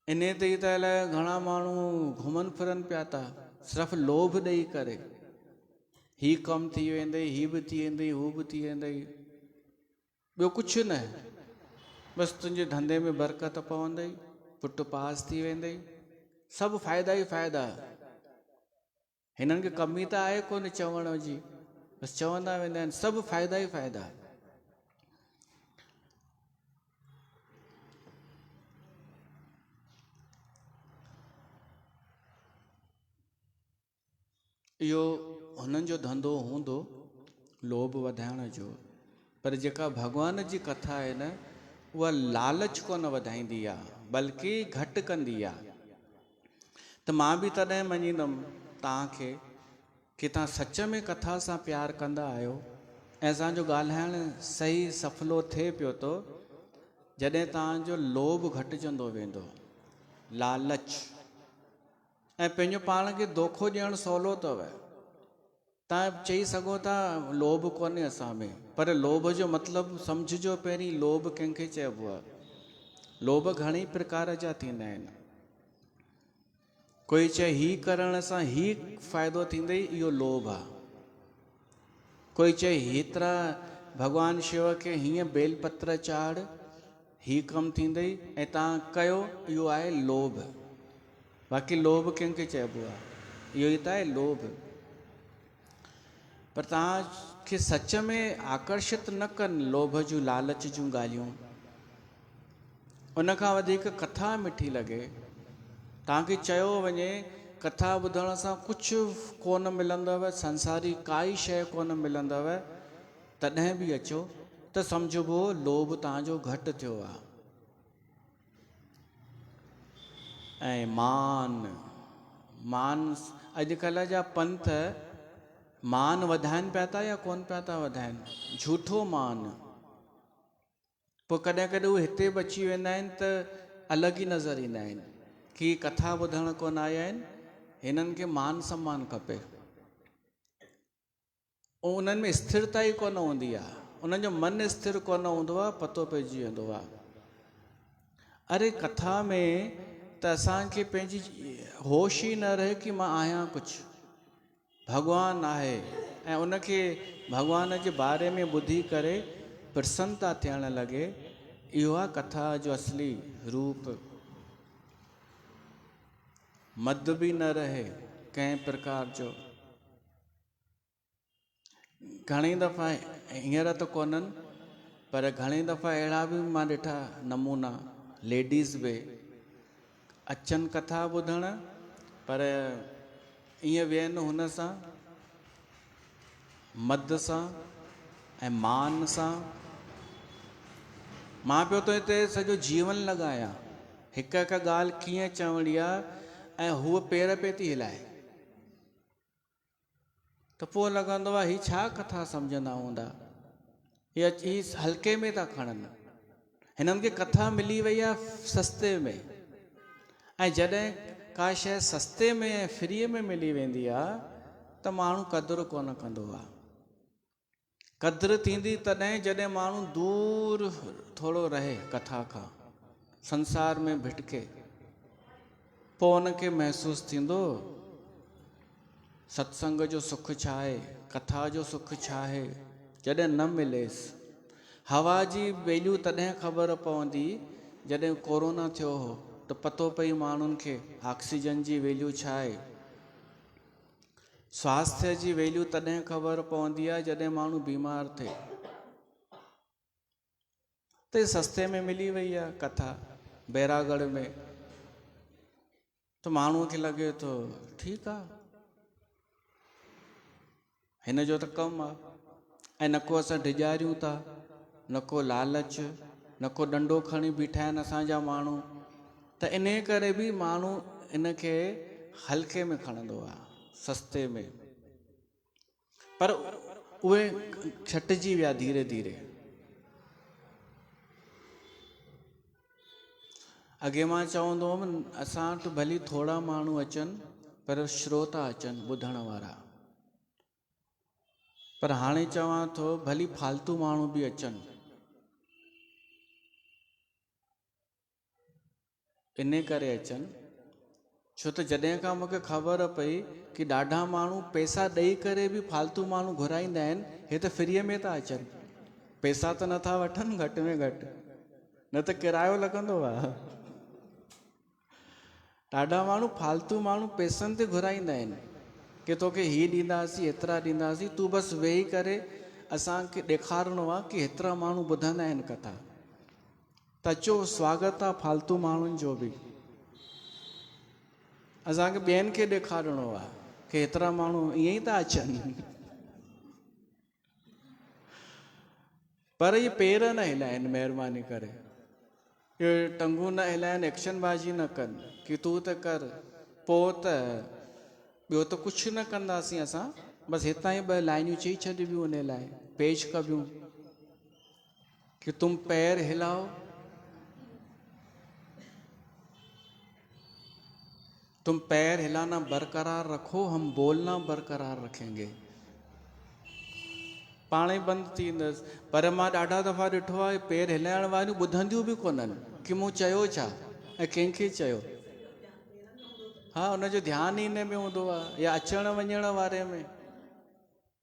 [SPEAKER 1] इन ते ई त अलाए घणा माण्हू घुमनि फिरनि पिया था सिर्फ़ु लोभ ॾेई करे। ही कमु थी वेंदई, ही बि थी वेंदई, हू बि थी वेंदई, ॿियो कुझु न। बसि तुंहिंजे धंधे में बरकत पवंदई, पुटु पास थी वेंदई, सभु फ़ाइदा ई फ़ाइदा। हिननि खे कमी त आहे कोन चवण जी, बसि चवंदा वेंदा आहिनि, सभु फ़ाइदा ई फ़ाइदा। इहो हुननि जो धंधो हूंदो लोभ वधाइण जो, पर जेका भॻवान जी कथा आहे न, उहा लालच कोन वधाईंदी आहे, बल्कि घटि कंदी आहे। त मां बि तॾहिं मञींदुमि तव्हांखे कि तव्हां सच में कथा सां प्यार कंदा आहियो ऐं असांजो ॻाल्हाइण सही सफलो थिए पियो थो जॾहिं तव्हांजो लोभ घटिजंदो वेंदो, लालच। ऐं पंहिंजो पाण खे धोखो ॾियणु सवलो अथव। तव्हां चई सघो था लोभ कोन्हे असां में, पर लोभ जो मतिलबु सम्झिजो पहिरीं लोभ कंहिंखे चइबो आहे। लोभ घणेई प्रकार जा थींदा आहिनि। कोई चए ही करण सां ही फ़ाइदो थींदई, इहो लोभ आहे। कोई चए हेतिरा भॻवान शिव खे हीअं बेलपत्र चाढ़, ही कमु थींदई ऐं तव्हां कयो, इहो आहे लोभ। बाक़ी लोभ कंहिंखे चइबो आहे, इहो ई त आहे लोभ। पर तव्हांखे सच में आकर्षित न कनि लोभ जूं लालच जूं ॻाल्हियूं। उन खां वधीक कथा मिठी लॻे। तव्हांखे चयो वञे कथा ॿुधण सां कुझु कोन मिलंदव, संसारी काई शइ कोन मिलंदव, तॾहिं बि अचो त सम्झिबो लोभ तव्हांजो घटि थियो आहे। ऐं मान अॼुकल्ह जा पंथ मान वधाइनि पिया था या कोन पिया था वधाइनि? झूठो मान। पोइ कॾहिं कॾहिं उहे हिते बि अची वेंदा आहिनि त अलॻि ई नज़र ईंदा आहिनि कि कथा ॿुधण कोन आया आहिनि, हिननि खे मान सम्मान खपे। ऐं उन्हनि में स्थिरता ई कोन हूंदी आहे, उन्हनि जो मन स्थिर कोन हूंदो आहे, पतो पइजी वेंदो आहे। अरे कथा में त असांखे पंहिंजी होश ई न रहे कि मां आहियां कुझु, भॻवानु आहे, ऐं उनखे भॻवान जे बारे में ॿुधी करे प्रसन्नता थियण लॻे। इहो आहे कथा जो असली रूप। मद बि न रहे कंहिं प्रकार जो। घणी दफ़ा हींअर त कोन्हनि, पर घणी दफ़ा अहिड़ा बि मां ॾिठा नमूना, लेडीज़ बि अचनि कथा ॿुधण, पर ईअं वेहनि हुन सां, मद सां ऐं मान सां। मां पियो तो हिते सॼो जीवन लॻायां, हिक हिक ॻाल्हि कीअं चवणी आहे, ऐं हूअ पेर पे थी हिलाए, त पोइ लॻंदो आहे ही छा कथा सम्झंदा हूंदा, ही हल्के में था खणनि। हिननि खे कथा मिली वई आहे सस्ते में, ऐं जॾहिं का शइ सस्ते में ऐं फ्रीअ में मिली वेंदी आहे त माण्हू क़दुरु कोन कंदो आहे। क़दुरु थींदी तॾहिं जॾहिं माण्हू दूर थोरो रहे कथा खां, संसार में भिटके, पोइ उनखे महसूसु थींदो सत्संग जो सुख छा आहे, कथा जो सुख छा आहे। जॾहिं न मिलेसि, हवा जी वैल्यू तॾहिं ख़बर पवंदी जॾहिं कोरोना थियो हो, त पतो पई माण्हुनि खे ऑक्सीजन जी वैल्यू छा आहे। स्वास्थ्य जी वैल्यू तॾहिं ख़बर पवंदी आहे जॾहिं माण्हू बीमार थिए। त सस्ते में मिली वई आहे कथा बैरागढ़ में, त माण्हूअ खे लॻे थो ठीकु आहे, हिन जो त कमु आहे। ऐं न को असां डिॼारियूं था, न को लालच, न को डंडो खणी बीठा आहिनि असांजा माण्हू, त इन करे बि माण्हू इनखे हल्के में खणंदो आहे, सस्ते में। पर उहे छटिजी विया धीरे धीरे। अॻे मां चवंदो हुउमि असां वटि भली थोरा माण्हू अचनि, पर श्रोता अचनि, ॿुधण वारा। पर हाणे चवां थो भली फालतू माण्हू बि अचनि, इन करे अचनि छो त जॾहिं खां मूंखे ख़बर पई कि ॾाढा माण्हू पैसा ॾेई करे बि फालतू माण्हू घुराईंदा आहिनि, हे त फ्रीअ में था अचनि, पैसा त नथा वठनि घटि में घटि, न त किरायो लॻंदो आहे। ॾाढा माण्हू फालतू माण्हू पैसनि ते घुराईंदा आहिनि कि तोखे हीअ ॾींदासीं, एतिरा ॾींदासीं, तूं बसि वेही करे असांखे ॾेखारिणो आहे कि हेतिरा माण्हू ॿुधंदा आहिनि कथा, त अचो स्वागत आहे फालतू माण्हुनि जो बि। असांखे ॿियनि खे ॾेखारिणो आहे कि एतिरा माण्हू ईअं ई था अचनि। पर ये पेर न हिलाइनि महिरबानी करे, ये टंगू न हिलाइनि, एक्शन बाजी न कनि कि तूं त कर, पोइ त ॿियो त कुझु न कंदासीं असां, बसि हितां ई 2 लाइनियूं चई छॾिबियूं उन लाइ, पेश कबियूं कि तुम पैर हिलाओ, तुम पैर हिलाना बरकरार रखो, हम बोलना बरकरार रखेंगे। पाण ई बंदि थींदसि। पर मां ॾाढा दफ़ा ॾिठो आहे पेर हिलाइण वारियूं ॿुधंदियूं बि कोन्हनि कि मूं चयो छा ऐं कंहिंखे चयो। हा, हुनजो ध्यानु ई हिन में हूंदो आहे या अचण वञण वारे में।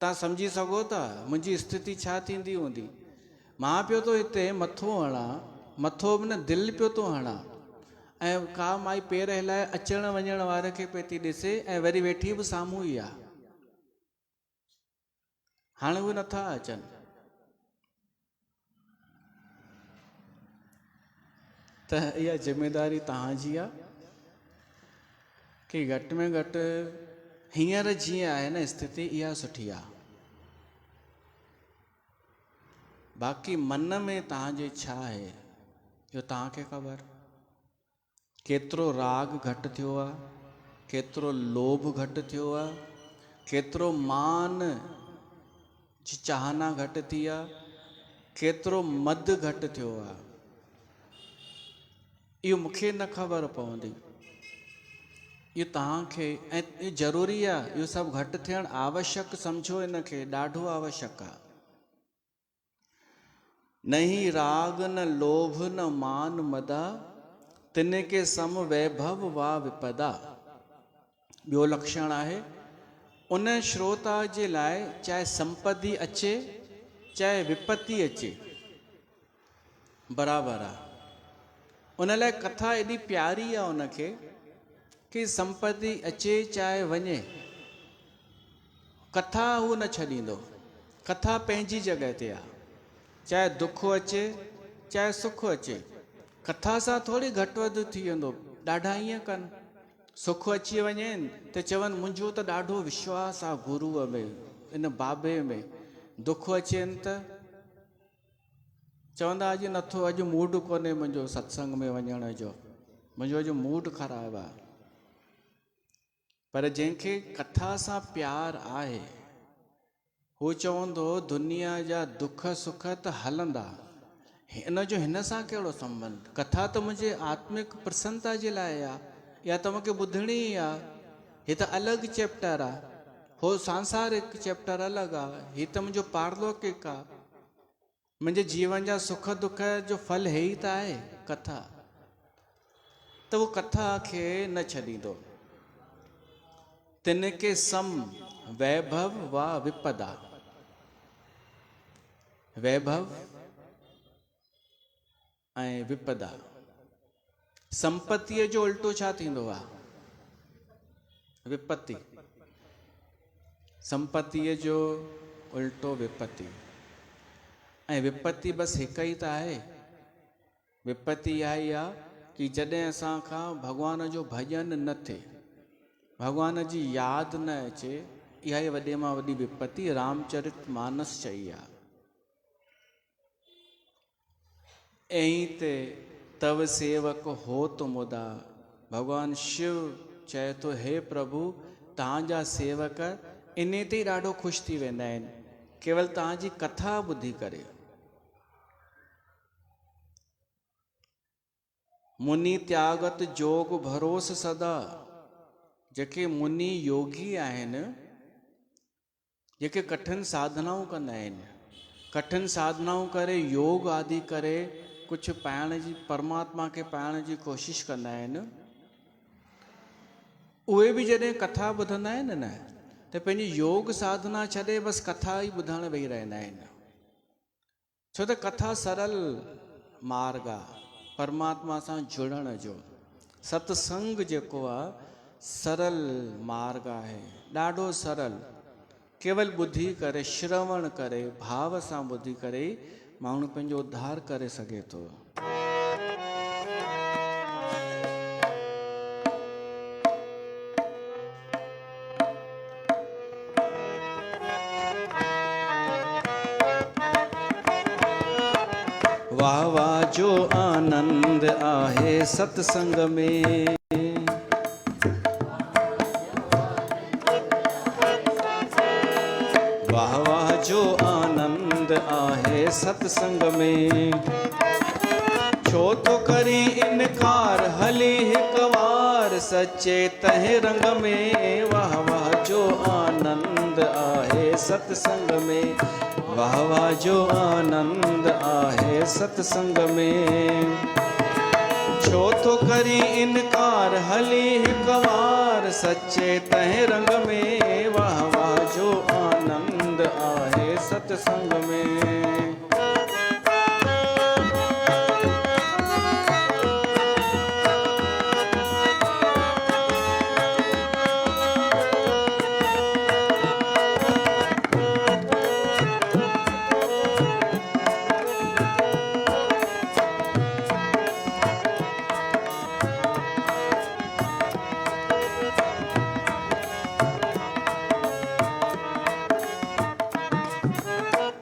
[SPEAKER 1] तव्हां सम्झी सघो था मुंहिंजी स्थिति छा थींदी हूंदी। मां पियो थो हिते मथो हणां, मथो बि न दिलि पियो थो हणां, ऐं का माई पेर हिलाए अचण वञण वारे खे पई थी ॾिसे ऐं वरी वेठी बि साम्हूं ई आहे। हाणे उहे नथा अचनि। त इहा ज़िमेदारी तव्हांजी आहे कि घटि में घटि हींअर जीअं आहे न स्थिति, इहा सुठी आहे। बाक़ी मन में तव्हांजे छा आहे इहो तव्हांखे ख़बर। केतिरो राग घटि थियो आहे, केतिरो लोभ घटि थियो आहे, केतिरो मान जी चाहना घटि थी आहे, केतिरो मद घटि थियो आहे, इहो मूंखे न ख़बर पवंदी, इहो तव्हांखे। ऐं इहो ज़रूरी आहे, इहो सभु घटि थियणु आवश्यक सम्झो, इनखे ॾाढो आवश्यक आहे। नहीं राग न लोभ न मान मदा, तिनके सम वैभव वा विपदा। ॿियो लक्षण आहे, उन श्रोता जे लाइ चाहे संपत्ति अचे चाहे विपत्ति अचे बराबरि आहे। उन लाइ कथा एॾी प्यारी आहे उनखे कि संपत्ति अचे चाहे वञे, कथा हू न छॾींदो। कथा पंहिंजी जॻह ते आहे, चाहे दुख अचे चाहे सुख अचे। कथा सां थोरी घटि वधि थी वेंदो। ॾाढा ईअं कनि, सुख अची वञेनि त चवनि मुंहिंजो त ॾाढो विश्वास आहे गुरूअ में, इन बाबे में। दुख अचेनि त चवंदा अॼु नथो, अॼु मूड कोन्हे मुंहिंजो सत्संग में वञण जो, मुंहिंजो अॼु मूड ख़राबु आहे। पर जंहिंखे कथा सां प्यार आहे हू चवंदो दुनिया जा दुख सुख त हलंदा, हिन जो हिन सां कहिड़ो संबंध। कथा त मुंहिंजे आत्मिक प्रसन्नता जे लाइ आहे, या त मूंखे ॿुधणी आहे। हीअ त अलॻि चैप्टर आहे, हो सांसारिक चैप्टर अलॻि आहे, हीअ त मुंहिंजो पारलौकिक आहे। मुंहिंजे जीवन जा सुख दुख जो फल हे ई त आहे कथा। त उहो कथा खे न छॾींदो। तिनके सम वैभव वा विपदा। वैभव ऐं विपदा, संपत्तिअ जो उल्टो छा थींदो आहे? विपत्ति। संपत्तिअ जो उल्टो विपत्ति। ऐं विपत्ति बसि हिकु ई त आहे। विपत्ति इहा ई आहे कि जॾहिं असां खां भॻवान जो भॼन न थिए, भॻवान जी यादि न अचे, इहा ई वॾे मां वॾी विपत्ति रामचरित मानस चई आहे। ऐं ते तव सेवक हो तो मुदा, भॻवान शिव चए थो हे प्रभु तव्हांजा सेवक इन ते ई ॾाढो ख़ुशि थी वेंदा आहिनि, केवल तव्हांजी कथा ॿुधी करे। मुनि त्यागत जोग भरोस सदा। जेके मुनि योगी आहिनि, जेके कठिन साधनाऊं कंदा आहिनि, कठिन साधनाऊं करे योग आदि करे कुझु पाइण जी, परमात्मा खे पाइण जी कोशिशि कंदा आहिनि, उहे बि जॾहिं कथा ॿुधंदा आहिनि न त पंहिंजी योग साधना छॾे बसि कथा ई ॿुधण वेही रहंदा आहिनि। छो त कथा सरल मार्ग आहे परमात्मा सां जुड़ण जो। सत्संग जेको आहे सरल मार्ग आहे, ॾाढो सरल। केवल ॿुधी करे, श्रवण करे, भाव सां ॿुधी करे माण्हू पंहिंजो उद्धार करे सघे थो। आहे सत्संग में। वाह वाह जो आनंद आहे सत्संग में। छो तो करी इनकार हली हिक वार सच्चे तह रंग में। वाह वाह जो आनंद आहे सत्संग में। वाह वाह जो आनंद आहे सत्संग में। छो तो करी इनकार हली हिक वार सच्चे तह रंग में। वाह वाह जो आनंद आहे सत्संग में।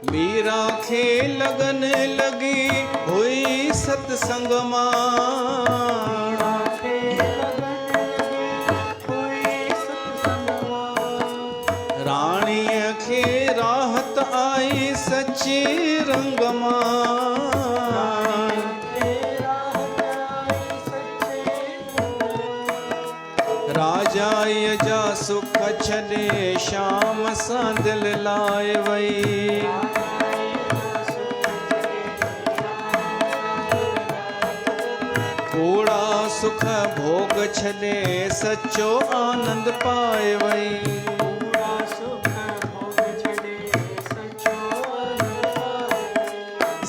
[SPEAKER 1] मीरा खे लगन लगी हुई सत्संग मां। राणीअ खे राहत आई सच्ची रंग मां। राजाईअ जा सुख छॾे श्याम सां दिल लाए वई। कूड़ा सुख भोग छॾे सच्चो आनंद पाए वई।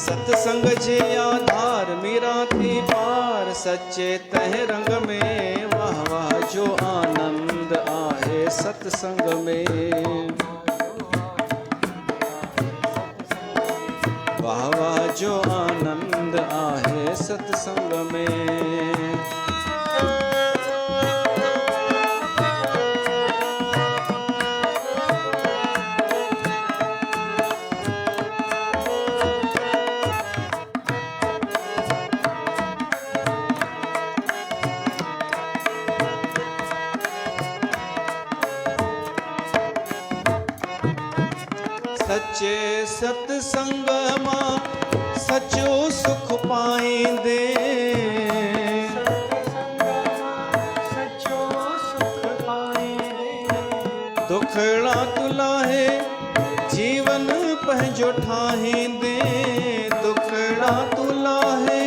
[SPEAKER 1] सत्संग जे आधार मीरा थी पार सच्चे तह रंग में। वाह वाह जो आनंद आहे सत्संग में। वाह वाह जो आनंद आहे सत्संग में। सच्चे सत्संग मां सचो सुख पाईंदे। दुखड़ा तुलाहे जीवन पंहिंजो ठाहींदे। दुखड़ा तुलाहे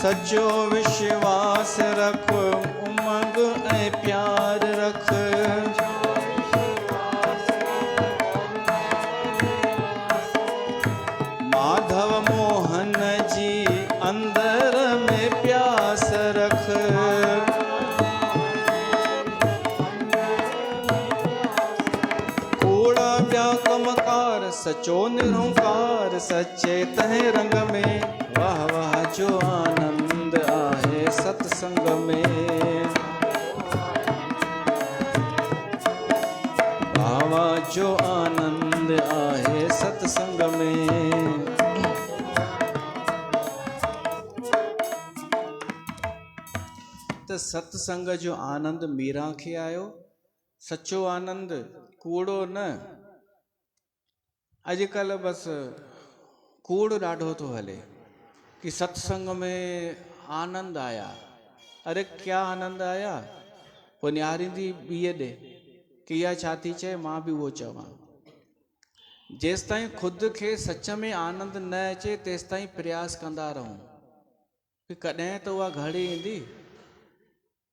[SPEAKER 1] सच्चो विश्वास रख उमंग ऐं प्यार रख। माधव मोहन जी अंदर में प्यास रख। कूड़ा ॿिया कमकार सचो निरंकार सच्चे तह रंग में। वाह वाह जो आनंद आहे सत्संग में। वाह वाह जो आनंद आहे सत्संग में। त सत्संग जो आनंद मीरा खे आयो। सच्चो आनंद कूड़ो न। अॼुकल्ह बसि कूड़ ॾाढो थो हले कि सत्संग में आनंद आया। अरे क्या आनंद आया? पोइ निहारींदी ॿीअ ॾे कि इहा छा थी चए, मां बि उहो चवां। जेसि ताईं ख़ुदि खे सच में आनंद न अचे तेसि ताईं प्रयास कंदा रहूं कि कॾहिं त उहा घड़ी ईंदी।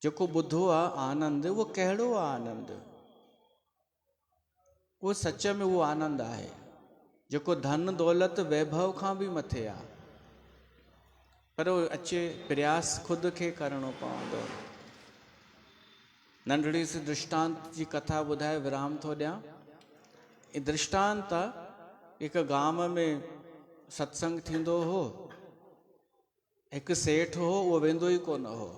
[SPEAKER 1] जेको ॿुधो आहे आनंद, उहो कहिड़ो आहे आनंद? उहो सच में उहो आनंद आहे जेको धन दौलत वैभव खां बि मथे आहे। पर उहो अचे प्रयास ख़ुदि खे करिणो पवंदो। नंढड़ी सी दृष्टांत जी कथा ॿुधाए विराम थो ॾियां। ई दृष्टांत आहे, हिकु गांव में सत्संग थींदो हो। हिकु सेठ हो, उहो वेंदो ई कोन हो।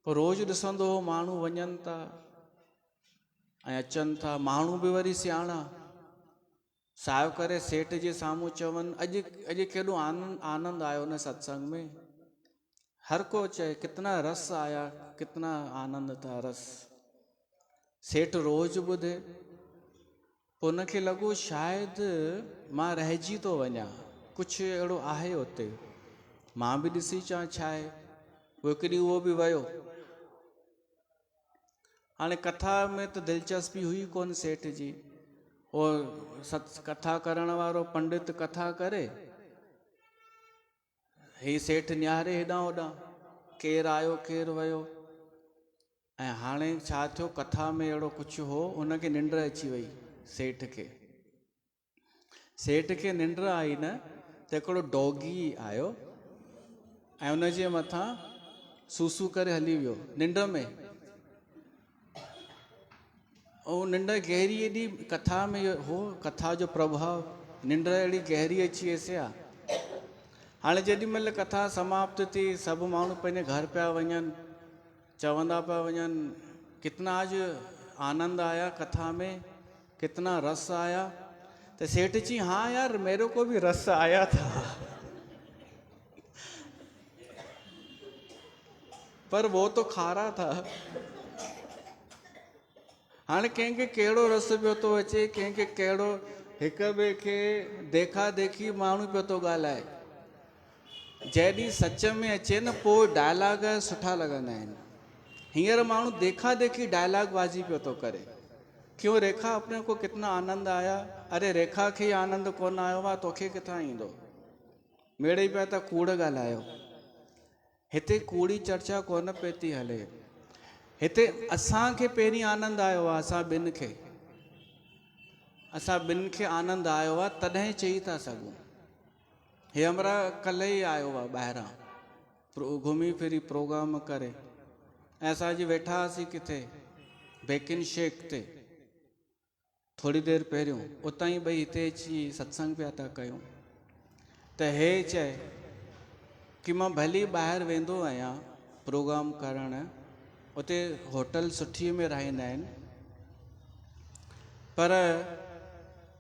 [SPEAKER 1] पोइ रोज़ु ॾिसंदो हो माण्हू वञनि था ऐं अचनि था। माण्हू बि वरी सियाणा, साहिब करे सेठ जे साम्हूं चवनि, अॼु केॾो आनंद आयो न सत्संग में। हर को चए कितना रस आया, कितना आनंद था, रस। सेठ रोज ॿुधे, पोइ उनखे लॻो शायदि मां रहिजी थो वञा, कुझु अहिड़ो आहे उते, मां बि ॾिसी अचां छा आहे। पोइ हिकु ॾींहुं उहो बि वियो। हाणे कथा में त दिलचस्पी हुई कोन सेठ जी। कथा करण वारो पंडित कथा करे, ही सेठ निहारे हेॾां होॾां, केरु आयो केरु वियो। ऐं हाणे छा थियो, कथा में अहिड़ो कुझु हो, हुनखे निंड अची वई सेठ खे। सेठ खे निंड आई न, त हिकिड़ो डॉगी आयो ऐं हुनजे मथां सूसू करे हली वियो निंड में। ऐं निंड गहरी एॾी, कथा में हो, कथा जो प्रभाव, निंड अहिड़ी गहरी अची वियसि आहे। हाणे जेॾी महिल कथा समाप्त थी, सभु माण्हू पंहिंजे घर पिया वञनि, चवंदा पिया वञनि कितना आज आनंद आया कथा में, कितना रस आया। तो सेठ जी, हाँ यार मेरे को भी रस आया था, पर वो तो खारा था। हाणे कंहिंखे कहिड़ो रस पियो थो अचे, कंहिंखे कहिड़ो, हिक ॿिए खे देखा देखी माण्हू पियो थो ॻाल्हाए। जॾहिं सच में अचे न, पोइ डायलॉग सुठा लॻंदा आहिनि। हींअर माण्हू देखा देखी डायलॉग बाज़ी पियो थो करे। क्यों रेखा, अपने को कितना आनंद आया। अरे रेखा खे आनंद कोन आयो आहे, तोखे किथां ईंदो। मेड़े पिया त कूड़ ॻाल्हायो। हिते कूड़ी चर्चा कोन पई थी हले। हिते असांखे पहिरीं आनंद आयो आहे, असां ॿिनि खे आनंद आयो आहे, तॾहिं चई था सघूं। हे हमरा कल्ह ई आयो आहे ॿाहिरां घुमी फिरी प्रोग्राम करे, ऐं असांजी वेठा हुआसीं किथे बेकिन शेक ते थोड़ी देरि पहिरियों, उतां ई ॿई हिते अची सत्संग पिया था कयूं। त हे चए कि मां भली ॿाहिरि वेंदो आहियां प्रोग्राम करणु, उते होटल सुठी में रहंदा आहिनि, पर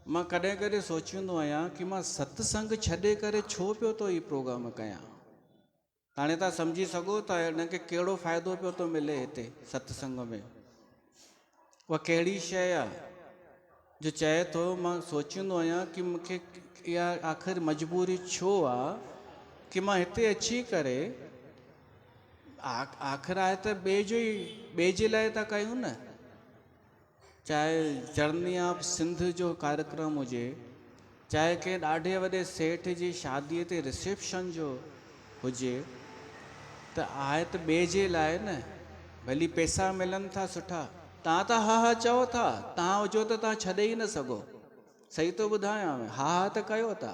[SPEAKER 1] मां कॾहिं कॾहिं सोचींदो आहियां कि मां सत्संग छॾे करे छो पियो थो ही प्रोग्राम कयां। हाणे तव्हां सम्झी सघो था हिनखे कहिड़ो फ़ाइदो पियो थो मिले हिते सत्संग में। उहा कहिड़ी शइ आहे जो चए थो, मां सोचींदो आहियां कि मूंखे इहा आख़िर मजबूरी छो आहे कि मां हिते अची करे, आख़िर आहे त ॿिए जे लाइ था कयूं न। चाहे जर्नी ऑफ सिंध जो कार्यक्रम हुजे, चाहे कंहिं ॾाढे वॾे सेठ जी शादीअ ते रिसेप्शन जो हुजे, त आहे त ॿिए जे लाइ न। भली पैसा मिलनि था सुठा, तव्हां त हा हा चओ था, तव्हां हुजो त तव्हां छॾे ई न सघो। सही थो ॿुधायां, हा हा त कयो था।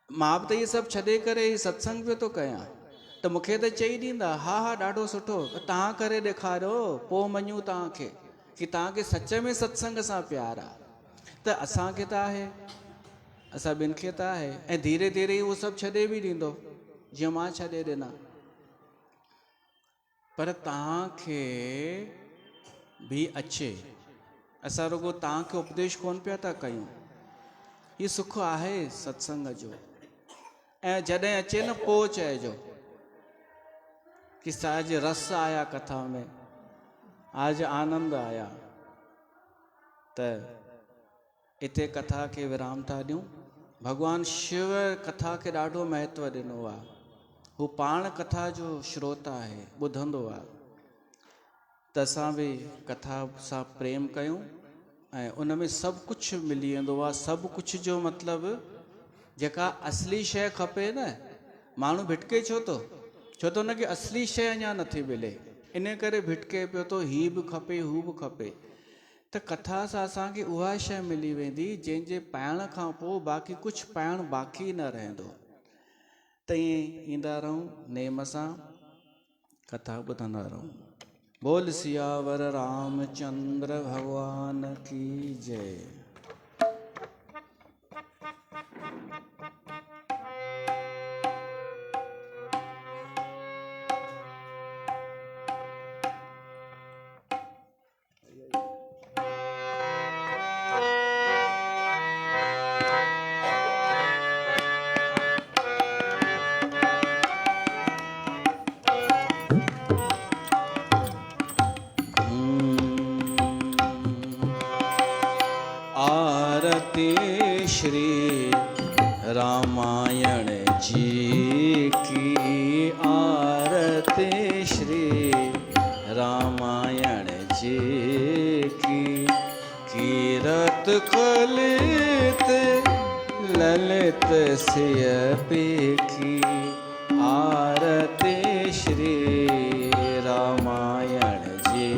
[SPEAKER 1] मां बि त इहे सभु छॾे करे ही सत्संग पियो थो कयां, त मूंखे त चई ॾींदा हा हा ॾाढो सुठो, तव्हां करे ॾेखारियो, पोइ मञूं तव्हांखे कि तव्हांखे सच में सत्संग सां प्यार आहे। त असांखे त आहे, असां ॿिनि खे त आहे, ऐं धीरे धीरे उहो सभु छॾे बि ॾींदो, जीअं मां छॾे ॾिना। पर तव्हांखे भी अचे, असां रुगो तव्हांखे उपदेश कोन पिया था कयूं। हीउ सुख आहे सत्संग जो। ऐं जॾहिं अचे न, पोइ चइजो कि आज रस आया कथा में, आज आनंद आया। त इते कथा खे विराम था ॾियूं। भगवान शिव कथा खे ॾाढो महत्व ॾिनो आहे। हू पाण कथा जो श्रोता आहे, ॿुधंदो आहे। त असां बि कथा सां प्रेम कयूं, ऐं उन में सभु कुझु मिली वेंदो आहे। सभु कुझु जो मतिलबु जेका असली शइ खपे न, माण्हू भिटके छो थो हुनखे असली शइ अञा नथी मिले, इन करे भिटके पियो थो, ही बि खपे हू बि खपे। त कथा सां असांखे उहा शइ मिली वेंदी जंहिंजे पाइण खां पोइ बाक़ी कुझु पाइणु बाक़ी न रहंदो। त ईअं ईंदा रहूं नेम सां, कथा ॿुधंदा रहूं। बोल सियावर रामचंद्र भगवान की जय। रामायण जी की आरती श्री रामायण जी की। कीरत कलित ललित सिय की आरती श्री रामायण जी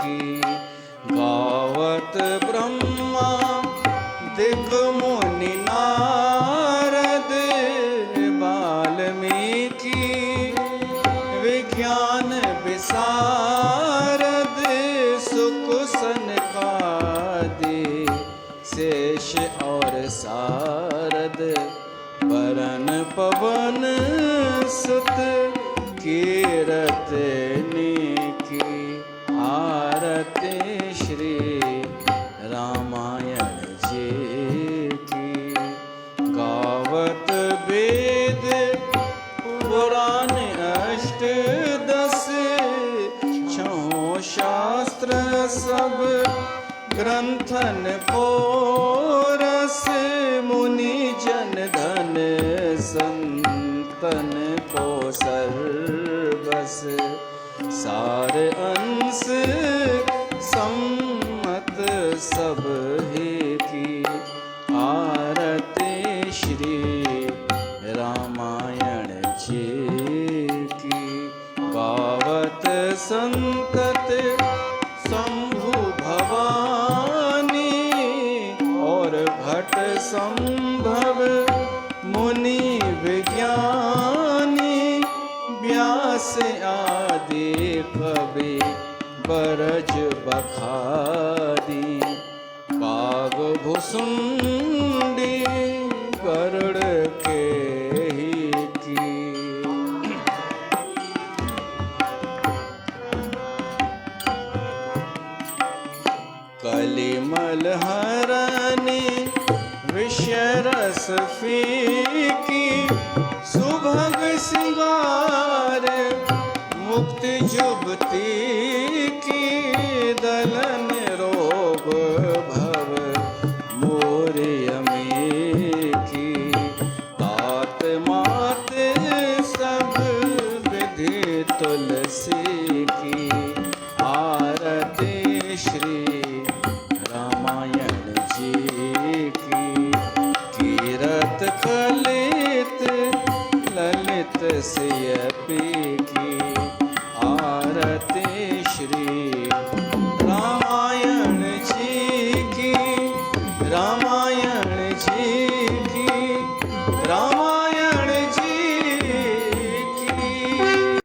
[SPEAKER 1] की। गावत ब्रह्मा दिग मुनि नारद वाल्मीकि विज्ञान विशारद सुख सनकादि शेष और सारद वरन पवन सुत कीरत की आरती श्री रामायण जी की। गावत वेद पुराण अष्ट दस छौ शास्त्र सब ग्रंथन पोरस मुनि जन धन संतन को सर्वस सार अंश सम्मत सब ही की आरती श्री रामायण जी की। गावत संतत शंभु भवानी और भट्ट संभव मुनि विज्ञानी व्यास आदि कवि बरज बखादी काग भुसुंडी गरुड़ के ही की। कलिमल हरनी विषरस फीकी सुभग सिंगार मुक्ति जुबती की दलन रोग भव मोरियमी की। तात मात सब विधि तुलसी की आरती श्री रामायण जी की। कीरत कलित ललित सिय की